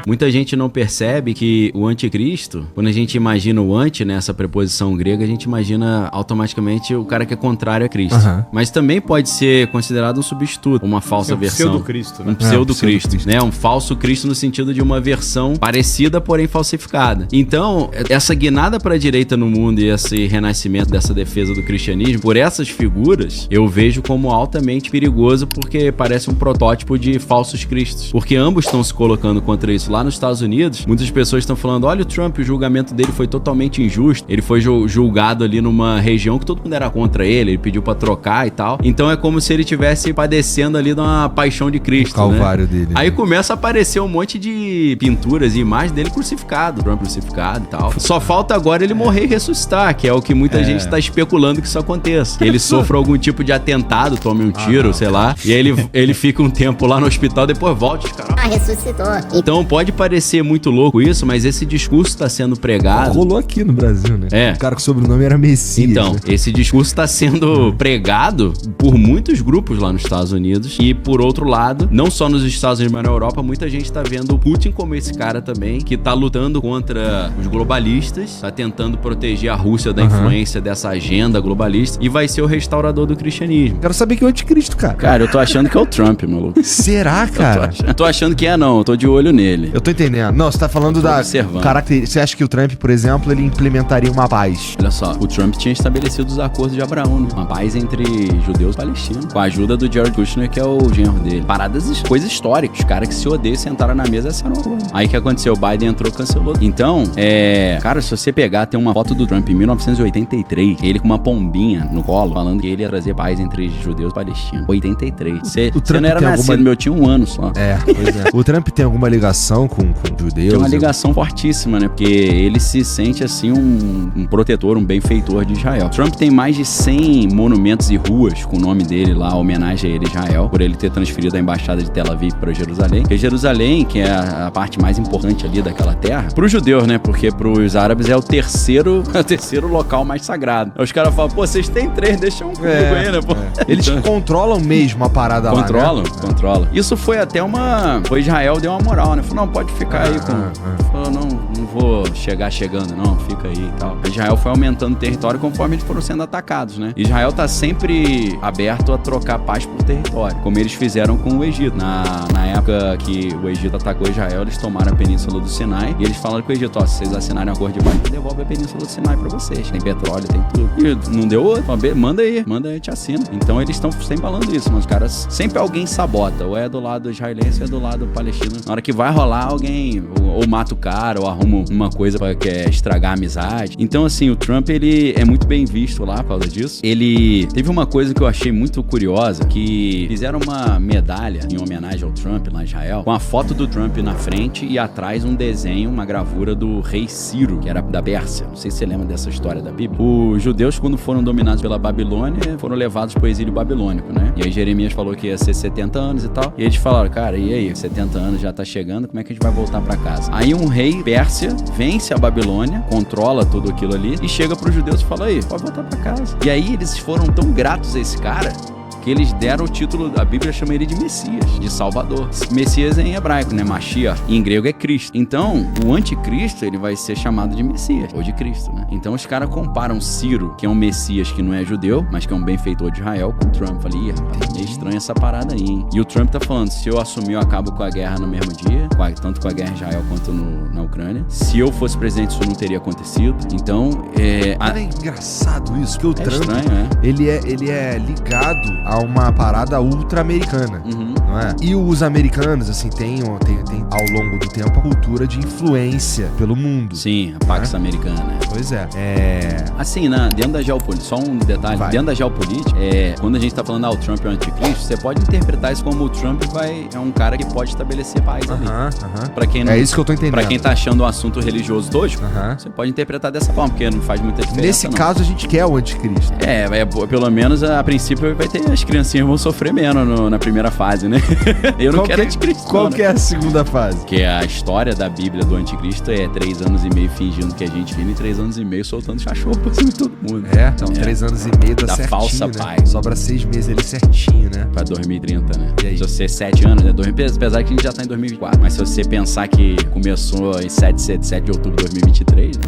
Muita gente não percebe que o anticristo, quando a gente imagina o anti, né, essa preposição grega, a gente imagina automaticamente o cara que é contrário a Cristo. Mas também pode ser considerado um substituto, uma falsa versão. Pseudo-Cristo, né? Um pseudo-Cristo, né? Um falso Cristo no sentido de uma versão parecida, porém falsificada. Então, essa guinada para a direita no mundo e esse renascimento dessa defesa do cristianismo, por essas figuras, eu vejo como altamente perigoso, porque parece um protótipo de falsos cristos. Porque ambos estão se colocando contra isso. Lá nos Estados Unidos, muitas pessoas estão falando, olha o Trump, o julgamento dele foi totalmente injusto. Ele foi julgado ali numa região que todo mundo era contra ele pediu pra trocar e tal. Então é como se ele estivesse padecendo ali de uma paixão de Cristo, o calvário dele. Aí começa a aparecer um monte de pinturas e imagens dele crucificado, Trump crucificado e tal. Só falta agora ele morrer e ressuscitar, que é o que muita gente tá especulando que isso aconteça. Que ele sofra algum tipo de atentado, tome um tiro, sei lá, e aí ele fica um tempo lá no hospital, depois volta, os caras... ressuscitou. Então pode parecer muito louco isso, mas esse discurso tá sendo pregado... Rolou aqui no Brasil, né? É. O cara com o sobrenome era Messias. Então, né? esse discurso tá sendo pregado por muitos grupos lá nos Estados Unidos e, por outro lado, não só nos Estados Unidos, mas na Europa, muita gente tá vendo o Putin como esse cara também, que tá lutando contra os globalistas, tá tentando proteger a Rússia da influência dessa agenda globalista e vai ser o restaurador do cristianismo. Quero saber que é o anticristo, cara. Cara, eu tô achando que é o Trump, maluco. Será, cara? Eu tô achando que é, não. Eu tô de olho nele. Eu tô entendendo. Não, você tá falando da observando. característica. Você acha que o Trump, por exemplo, ele implementaria uma paz? Olha só, o Trump tinha estabelecido os acordos de Abraão, né? Uma paz entre judeus e palestinos, com a ajuda do Jared Kushner, que é o genro dele. Coisas históricas. Os caras que se odeiam sentaram na mesa e assinaram o acordo. Aí o que aconteceu? O Biden entrou e cancelou. Então, cara, se você pegar, tem uma foto do Trump em 1983, ele com uma pombinha no colo, falando que ele ia trazer paz entre judeus e palestinos. 83. Você não era nascido, meu, eu tinha 1 ano só. Pois é. O Trump tem alguma ligação com judeus? Tem uma ligação fortíssima, né? Porque ele se sente, assim, um protetor, um benfeitor de Israel. Trump tem mais de 100 monumentos e ruas com o nome dele lá, homenagem a ele, Israel, por ele ter transferido a embaixada de Tel Aviv para Jerusalém. Porque Jerusalém, que é a parte mais importante ali daquela terra, pros judeus, né? Porque pros árabes é o terceiro local mais sagrado. Aí os caras falam, pô, vocês têm 3, deixa um comigo aí, né, pô? Eles controlam mesmo a parada lá, né? Controlam. Isso foi até Foi Israel, deu uma moral, né? Falou, não, pode ficar aí com... Falou, não vou chegar chegando, não, fica aí e tal. Israel foi aumentando o território conforme eles foram sendo atacados, né? Israel tá sempre aberto a trocar paz por território, como eles fizeram com o Egito. Na época que o Egito atacou Israel, eles tomaram a península do Sinai e eles falaram com o Egito, ó, se vocês assinarem um acordo de paz, devolve a península do Sinai pra vocês. Tem petróleo, tem tudo. E não deu outro. Manda aí, te assina. Então eles estão sempre falando isso, mas os caras, sempre alguém sabota, ou é do lado israelense ou é do lado palestino. Na hora que vai rolar, alguém ou mata o cara, ou arruma uma coisa pra estragar a amizade. Então, assim, o Trump, ele é muito bem visto lá por causa disso. Ele teve uma coisa que eu achei muito curiosa, que fizeram uma medalha em homenagem ao Trump lá em Israel, com a foto do Trump na frente e atrás um desenho, uma gravura do rei Ciro, que era da Pérsia. Não sei se você lembra dessa história da Bíblia. Os judeus, quando foram dominados pela Babilônia, foram levados pro exílio babilônico, né? E aí Jeremias falou que ia ser 70 anos e tal. E eles falaram, cara, e aí? 70 anos já tá chegando, como é que a gente vai voltar pra casa? Aí um rei Pérsia vence a Babilônia, controla tudo aquilo ali e chega pros judeus e fala, aí, pode voltar pra casa. E aí eles foram tão gratos a esse cara que eles deram o título, a Bíblia chama ele de Messias, de Salvador. Messias é em hebraico, né? Mashiach. Em grego é Cristo. Então, o anticristo, ele vai ser chamado de Messias, ou de Cristo, né? Então, os caras comparam Ciro, que é um Messias que não é judeu, mas que é um benfeitor de Israel, com o Trump. Falei, ih, rapaz, meio estranho essa parada aí, hein? E o Trump tá falando, se eu assumir, eu acabo com a guerra no mesmo dia, tanto com a guerra em Israel quanto na Ucrânia. Se eu fosse presidente, isso não teria acontecido. Então, é engraçado isso, que o Trump, estranho, né? ele é ligado a uma parada ultra-americana, não é? E os americanos, assim, tem ao longo do tempo a cultura de influência pelo mundo. Sim, a Pax Americana. Pois é. Assim, dentro da geopolítica, só um detalhe, dentro da geopolítica, quando a gente tá falando, o Trump é o anticristo, você pode interpretar isso como o Trump é um cara que pode estabelecer paz ali. Pra quem não, é isso que eu tô entendendo. Pra quem tá achando o assunto religioso tosco, você pode interpretar dessa forma, porque não faz muita diferença. Nesse caso, a gente quer o anticristo. Pelo menos a princípio vai ter as criancinhas vão sofrer menos na primeira fase, né? Eu não quero anticristo. Qual que é a segunda fase? Porque a história da Bíblia do anticristo é 3 anos e meio fingindo que é gente fina e 3 anos e meio soltando cachorro por cima de todo mundo. Então 3 anos e meio dá certinho, falsa né? paz. Sobra 6 meses ali certinho, né? Pra 2030, né? E aí? Se você 7 anos, né? Apesar que a gente já tá em 2024. Mas se você pensar que começou em 7 de outubro de 2023, né?